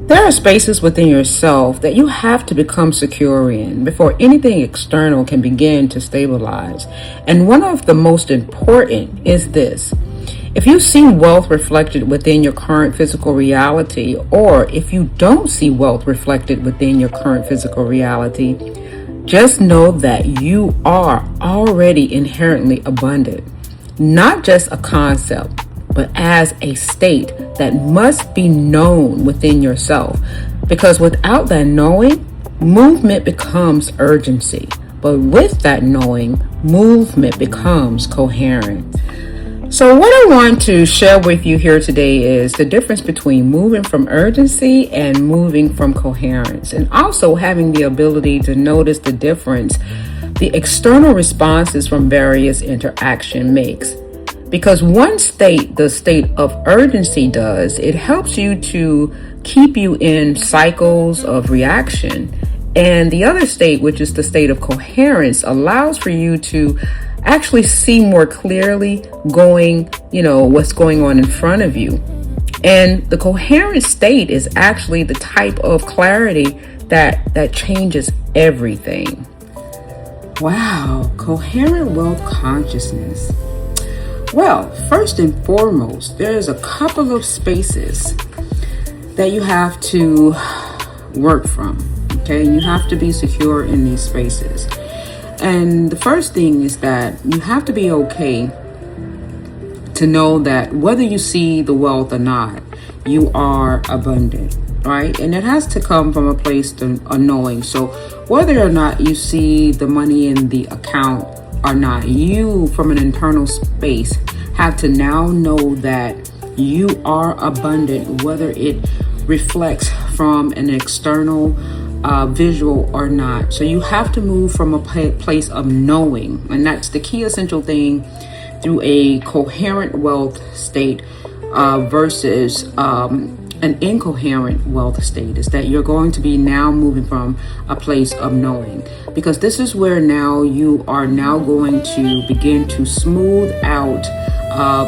There are spaces within yourself that you have to become secure in before anything external can begin to stabilize. And one of the most important is this. If you see wealth reflected within your current physical reality, or if you don't see wealth reflected within your current physical reality, just know that you are already inherently abundant, not just a concept, but as a state that must be known within yourself. Because without that knowing, movement becomes urgency. But with that knowing, movement becomes coherent. So what I want to share with you here today is the difference between moving from urgency and moving from coherence, and also having the ability to notice the difference the external responses from various interaction makes. Because one state, the state of urgency does, it helps you to keep you in cycles of reaction. And the other state, which is the state of coherence, allows for you to actually see more clearly what's going on in front of you. And the coherent state is actually the type of clarity that changes everything. Wow, coherent wealth consciousness. Well, first and foremost, there's a couple of spaces that you have to work from, okay? You have to be secure in these spaces. And the first thing is that you have to be okay to know that whether you see the wealth or not, you are abundant, right? And it has to come from a place of knowing. So whether or not you see the money in the account or not, you from an internal space have to now know that you are abundant, whether it reflects from an external visual or not. So you have to move from a place of knowing, and that's the key essential thing through a coherent wealth state versus an incoherent wealth state, is that you're going to be now moving from a place of knowing, because this is where now you are now going to begin to smooth out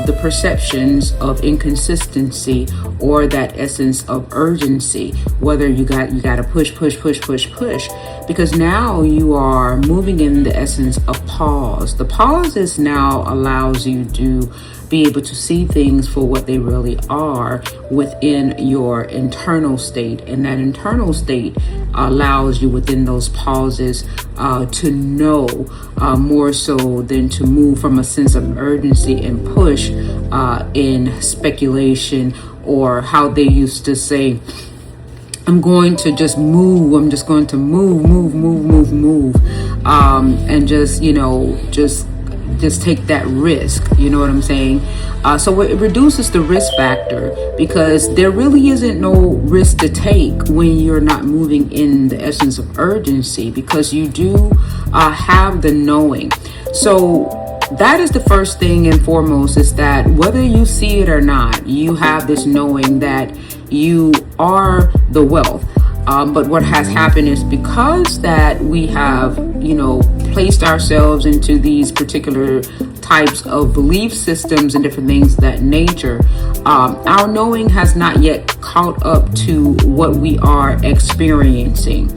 the perceptions of inconsistency or that essence of urgency, whether you got to push, because now you are moving in the essence of pause. The pauses now allows you to be able to see things for what they really are within your internal state, and that internal state allows you within those pauses to know more so than to move from a sense of urgency and push in speculation, or how they used to say, I'm going to just move. I'm just going to move, and just take that risk. You know what I'm saying? So it reduces the risk factor, because there really isn't no risk to take when you're not moving in the essence of urgency, because you do have the knowing. So that is the first thing and foremost, is that whether you see it or not, you have this knowing that you are the wealth. But what has happened is, because that we have, placed ourselves into these particular types of belief systems and different things of that nature, our knowing has not yet caught up to what we are experiencing.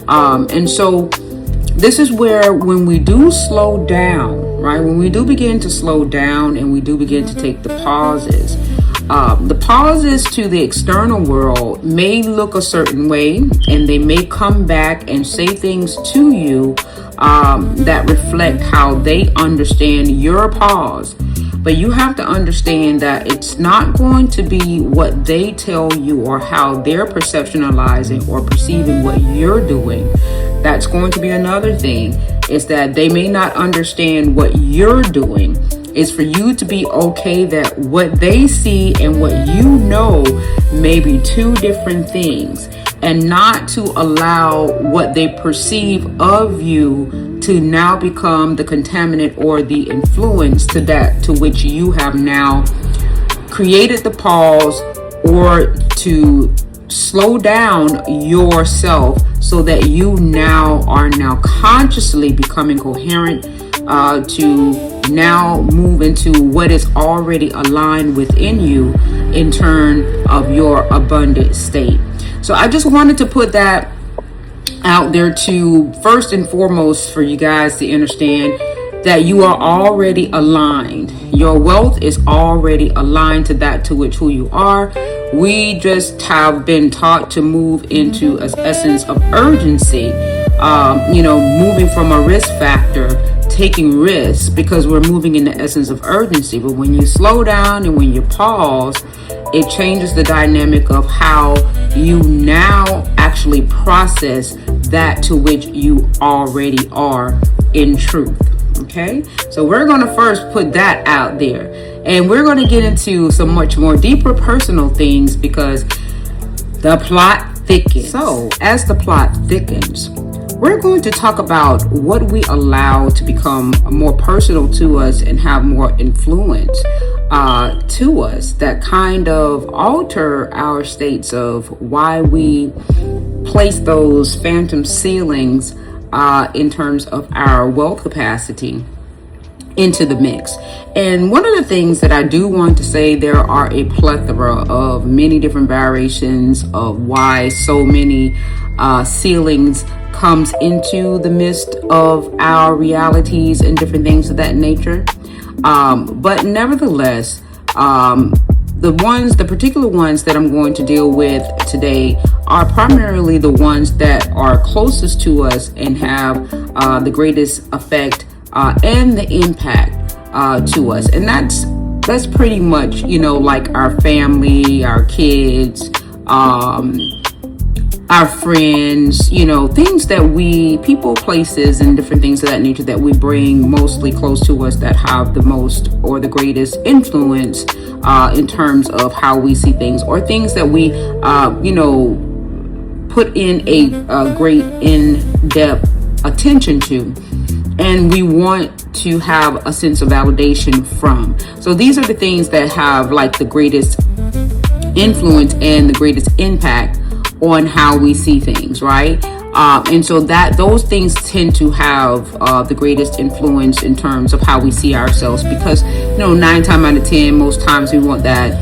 And so this is where, when we do slow down, right? When we do begin to slow down and we do begin to take the pauses to the external world may look a certain way, and they may come back and say things to you that reflect how they understand your pause. But you have to understand that it's not going to be what they tell you or how they're perceptualizing or perceiving what you're doing. That's going to be another thing, is that they may not understand what you're doing. It's for you to be okay that what they see and what you know may be two different things, and not to allow what they perceive of you to now become the contaminant or the influence to which you have now created the pause, or to slow down yourself so that you are now consciously becoming coherent to now move into what is already aligned within you in turn of your abundant state. So I just wanted to put that out there to first and foremost for you guys to understand that you are already aligned. Your wealth is already aligned to that to which who you are. We just have been taught to move into an essence of urgency, moving from a risk factor, taking risks because we're moving in the essence of urgency. But when you slow down and when you pause, it changes the dynamic of how you now actually process that to which you already are in truth. Okay, so we're going to first put that out there, and we're going to get into some much more deeper personal things because the plot thickens. So as the plot thickens, we're going to talk about what we allow to become more personal to us and have more influence to us that kind of alter our states of why we place those phantom ceilings in terms of our wealth capacity into the mix. And one of the things that I do want to say, there are a plethora of many different variations of why so many ceilings comes into the midst of our realities and different things of that nature. But nevertheless, the particular ones that I'm going to deal with today are primarily the ones that are closest to us and have the greatest effect and the impact to us. And that's pretty much, like our family, our kids, our friends, things that people, places, and different things of that nature that we bring mostly close to us that have the most or the greatest influence in terms of how we see things, or things that we, put in a great in-depth attention to, and we want to have a sense of validation from. So these are the things that have like the greatest influence and the greatest impact on how we see things, right? And so that those things tend to have the greatest influence in terms of how we see ourselves, because 9 times out of 10, most times we want that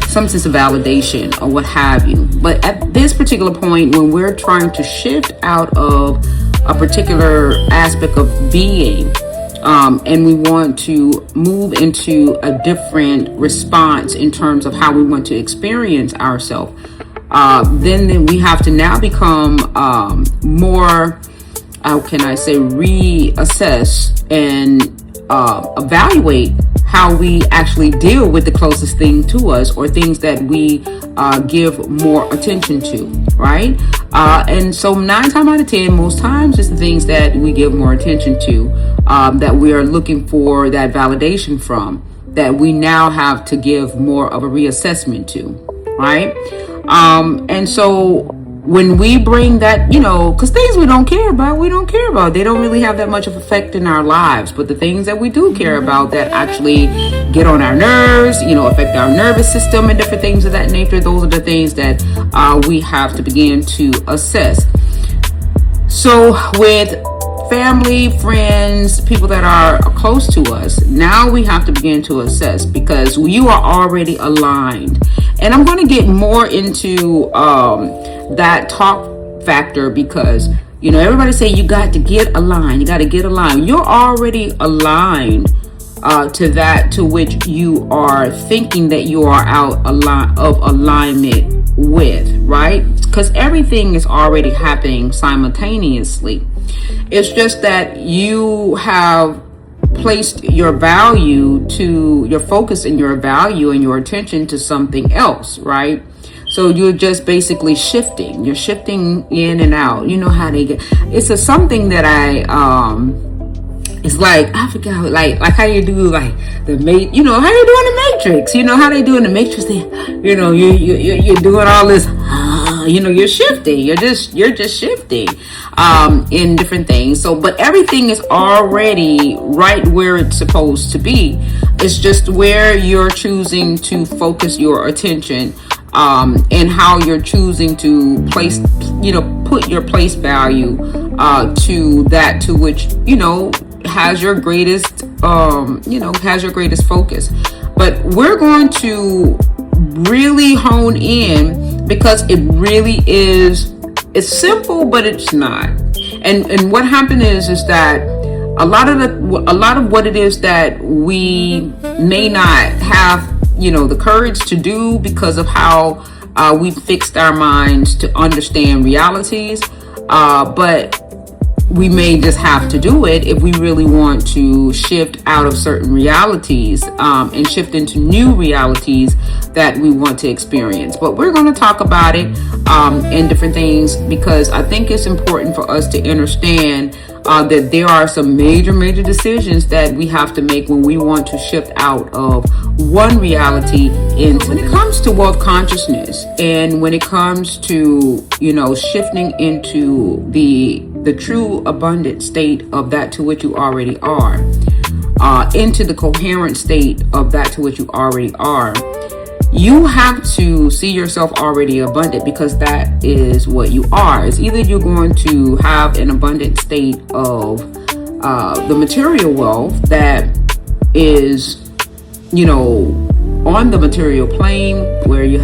some sense of validation or what have you. But at this particular point, when we're trying to shift out of a particular aspect of being, and we want to move into a different response in terms of how we want to experience ourselves, then we have to now become more, how can I say, reassess and evaluate how we actually deal with the closest thing to us, or things that we give more attention to, right? And so 9 times out of 10, most times it's the things that we give more attention to, that we are looking for that validation from, that we now have to give more of a reassessment to, right? And so when we bring that, because things we don't care about, they don't really have that much of effect in our lives. But the things that we do care about that actually get on our nerves, affect our nervous system and different things of that nature, those are the things that we have to begin to assess. So with family, friends, people that are close to us, now we have to begin to assess, because you are already aligned. And I'm going to get more into that talk factor, because everybody say you got to get aligned. You're already aligned to that to which you are thinking that you are out of alignment with, right? Because everything is already happening simultaneously. It's just that you have placed your value to your focus and your value and your attention to something else, right? So you're just basically shifting. You're shifting in and out. You know how they get. It's something that it's like, I forgot, like how you do like the how you do in the Matrix. How they do in the Matrix. You're doing all this. You're shifting. You're just shifting in different things. So, but everything is already right where it's supposed to be. It's just where you're choosing to focus your attention, and how you're choosing to place, put your place value to that to which has your greatest, has your greatest focus. But we're going to really hone in, because it really is, it's simple, but it's not. And what happened is that a lot of what it is that we may not have, the courage to do because of how we fixed our minds to understand realities, but we may just have to do it if we really want to shift out of certain realities, and shift into new realities that we want to experience. But we're going to talk about it in different things, because I think it's important for us to understand that there are some major decisions that we have to make when we want to shift out of one reality into. When it comes to wealth consciousness, and when it comes to, shifting into the true abundant state of that to which you already are, into the coherent state of that to which you already are, you have to see yourself already abundant, because that is what you are. It's either you're going to have an abundant state of the material wealth that is, on the material plane, where you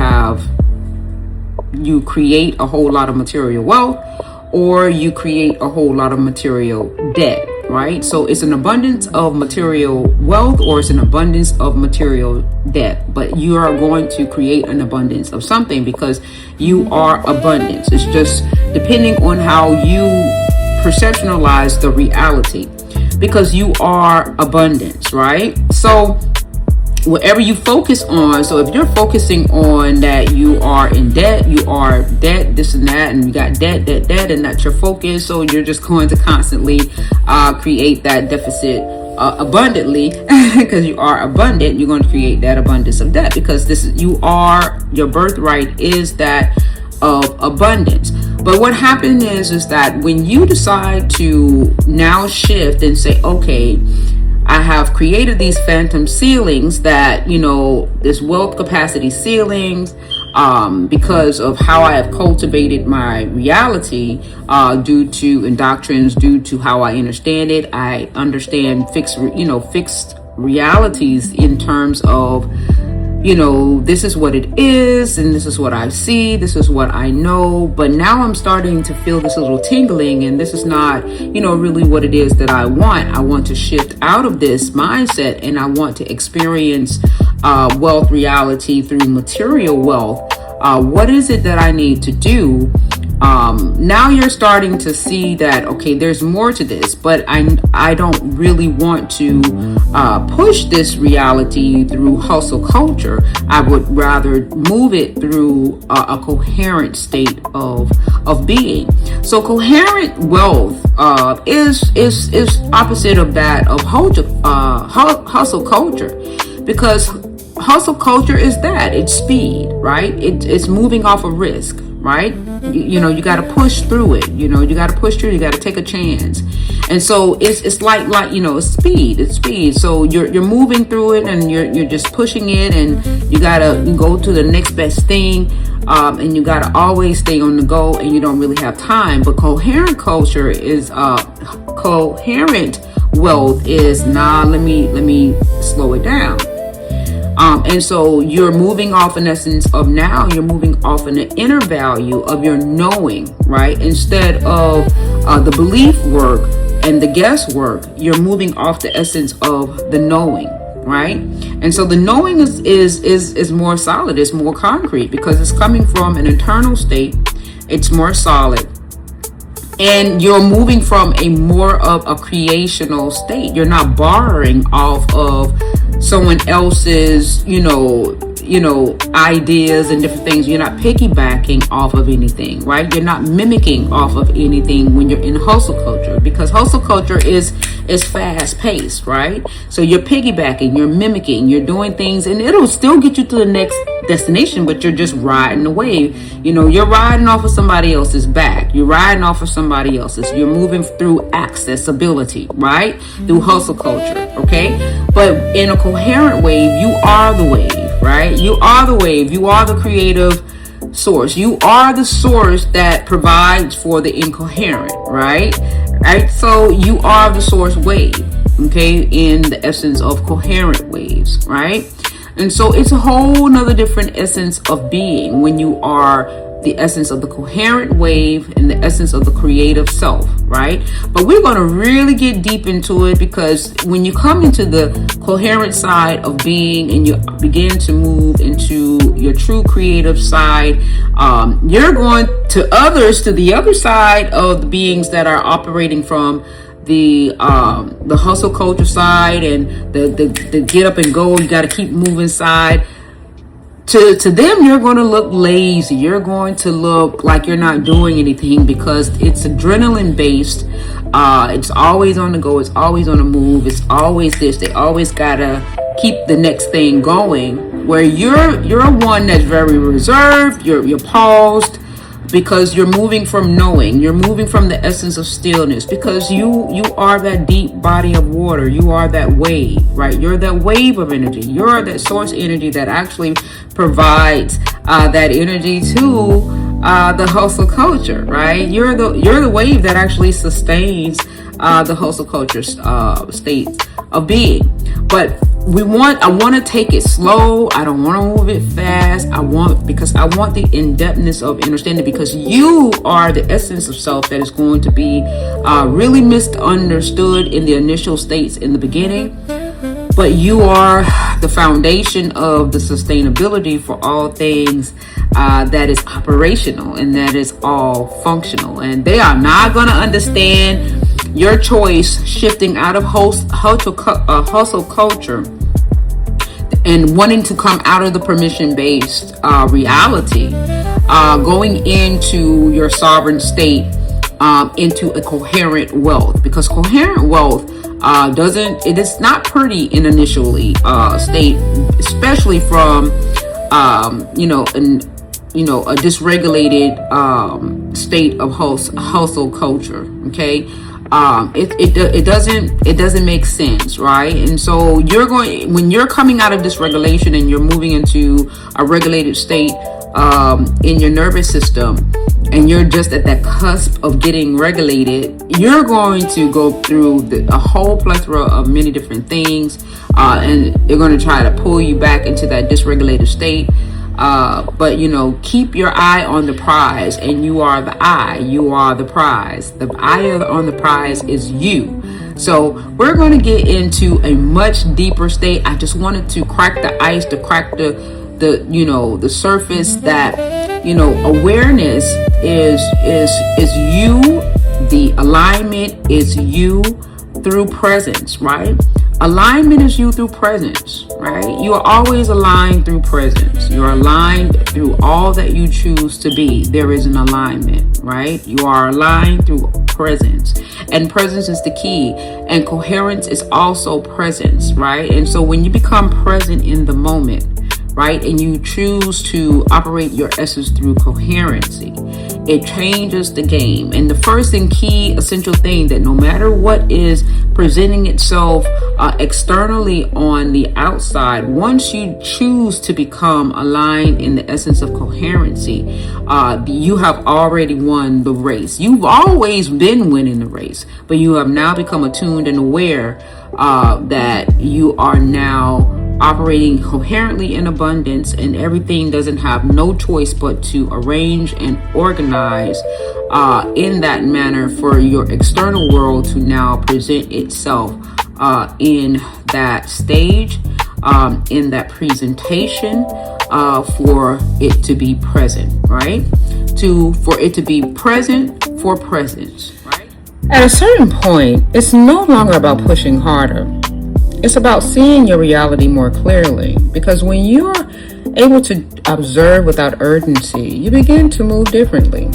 create a whole lot of material wealth, or you create a whole lot of material debt, right? So it's an abundance of material wealth, or it's an abundance of material debt, but you are going to create an abundance of something, because you are abundance. It's just depending on how you perceptualize the reality, because you are abundance, right? So whatever you focus on, so if you're focusing on that you are in debt, you are debt, this and that, and you got debt, and that's your focus, so you're just going to constantly create that deficit abundantly, because you are abundant. You're going to create that abundance of debt, because your birthright is that of abundance. But what happened is that when you decide to now shift and say, okay, I have created these phantom ceilings that, this wealth capacity ceilings, because of how I have cultivated my reality, due to indoctrines, due to how I understand it. I understand fixed realities in terms of, this is what it is, and this is what I see, this is what I know. But now I'm starting to feel this little tingling, and this is not, really what it is that I want. I want to shift out of this mindset, and I want to experience wealth reality through material wealth. What is it that I need to do? Now you're starting to see that, okay, there's more to this, but I don't really want to push this reality through hustle culture. I would rather move it through a coherent state of being. So coherent wealth is opposite of that of hustle culture, because hustle culture is that it's speed, right? It's moving off of risk, right? You got to push through it. You got to push through. You got to take a chance. And so it's like it's speed. It's speed. So you're moving through it, and you're just pushing it, and you got to go to the next best thing. And you got to always stay on the go, and you don't really have time. But coherent culture is coherent wealth is let me slow it down. And so you're moving off, in essence of now, you're moving off in the inner value of your knowing, right? Instead of the belief work and the guesswork, you're moving off the essence of the knowing, right? And so the knowing is more solid, it's more concrete, because it's coming from an internal state. It's more solid. And you're moving from a more of a creational state. You're not borrowing off of someone else's, ideas and different things. You're not piggybacking off of anything, right? You're not mimicking off of anything when you're in hustle culture, because hustle culture is fast paced, right? So you're piggybacking, you're mimicking, you're doing things, and it'll still get you to the next destination, but you're just riding the wave. You're riding off of somebody else's back. You're riding off of somebody else's. You're moving through accessibility, right? Through hustle culture, okay? But in a coherent wave, you are the wave, right? You are the wave. You are the creative source. You are the source that provides for the incoherent, right? right? So you are the source wave, okay, in the essence of coherent waves, right? And so it's a whole nother different essence of being when you are the essence of the coherent wave and the essence of the creative self, right? But we're going to really get deep into it, because when you come into the coherent side of being and you begin to move into your true creative side, you're going to the other side of the beings that are operating from the hustle culture side and the get up and go, you got to keep moving side. To them, you're going to look lazy. You're going to look like you're not doing anything, because it's adrenaline based. It's always on the go. It's always on the move. It's always this. They always gotta keep the next thing going. Where you're one that's very reserved. You're paused, because you're moving from knowing. You're moving from the essence of stillness, because you are that deep body of water. You are that wave, right? You're that wave of energy. You're that source energy that actually provides that energy to the hustle culture, right? You're the wave that actually sustains the hustle culture state of being. But I want to take it slow. I don't want to move it fast. Because I want the in-depthness of understanding, because you are the essence of self that is going to be really misunderstood in the initial states in the beginning. But you are the foundation of the sustainability for all things that is operational and that is all functional. And they are not going to understand your choice shifting out of hustle culture and wanting to come out of the permission-based reality, going into your sovereign state, into a coherent wealth. Because coherent wealth it is not pretty in initially state, especially from a dysregulated state of hustle culture. Okay. It doesn't make sense, right? And so when you're coming out of dysregulation and you're moving into a regulated state in your nervous system, and you're just at that cusp of getting regulated, you're going to go through a whole plethora of many different things, and they're going to try to pull you back into that dysregulated state. But keep your eye on the prize, and you are the eye. You are the prize. The eye on the prize is you. So we're going to get into a much deeper state. I just wanted to crack the ice, to crack the surface that awareness is you. The alignment is you through presence, right? Alignment is you through presence, right? You are always aligned through presence. You're aligned through all that you choose to be. There is an alignment, right? You are aligned through presence, and presence is the key, and coherence is also presence, right? And so when you become present in the moment, right, and you choose to operate your essence through coherency, it changes the game. And the first and key essential thing, that no matter what is presenting itself externally on the outside, once you choose to become aligned in the essence of coherency, you have already won the race. You've always been winning the race, but you have now become attuned and aware that you are now operating coherently in abundance, and everything doesn't have no choice but to arrange and organize in that manner for your external world to now present itself in that stage, in that presentation, for it to be present, right? For it to be present for presence, right? At a certain point, it's no longer about pushing harder. It's about seeing your reality more clearly, because when you're able to observe without urgency, you begin to move differently.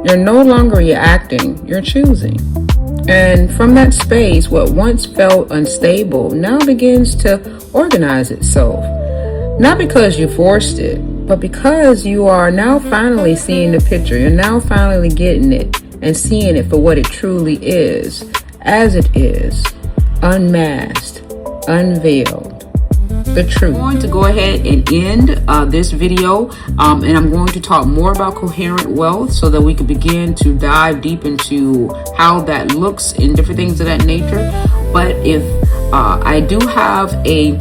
You're no longer reacting, you're choosing. And from that space, what once felt unstable now begins to organize itself. Not because you forced it, but because you are now finally seeing the picture. You're now finally getting it and seeing it for what it truly is, as it is, unmasked, unveiled. the truth. I'm going to go ahead and end this video, and I'm going to talk more about coherent wealth so that we can begin to dive deep into how that looks and different things of that nature. But if I do have a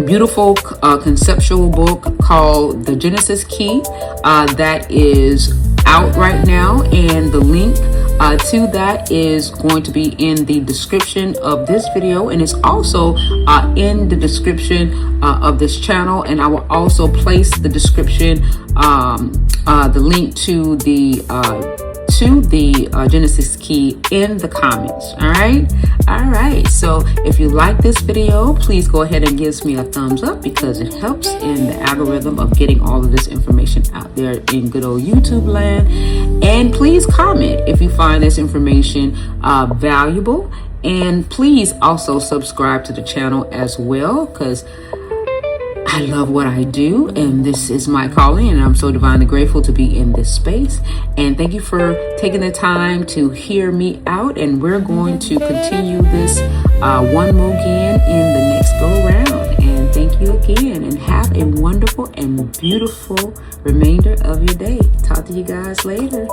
beautiful conceptual book called The Genesis Key that is out right now, and the link to that is going to be in the description of this video, and it's also in the description of this channel. And I will also place the description, the link to the Genesis Key in the comments. All right, so if you like this video, please go ahead and give me a thumbs up, because it helps in the algorithm of getting all of this information out there in good old YouTube land. And please comment if you find this information valuable, and please also subscribe to the channel as well, because I love what I do, and this is my calling, and I'm so divinely grateful to be in this space. And thank you for taking the time to hear me out, and we're going to continue this one more again in the next go round. And thank you again, and have a wonderful and beautiful remainder of your day. Talk to you guys later.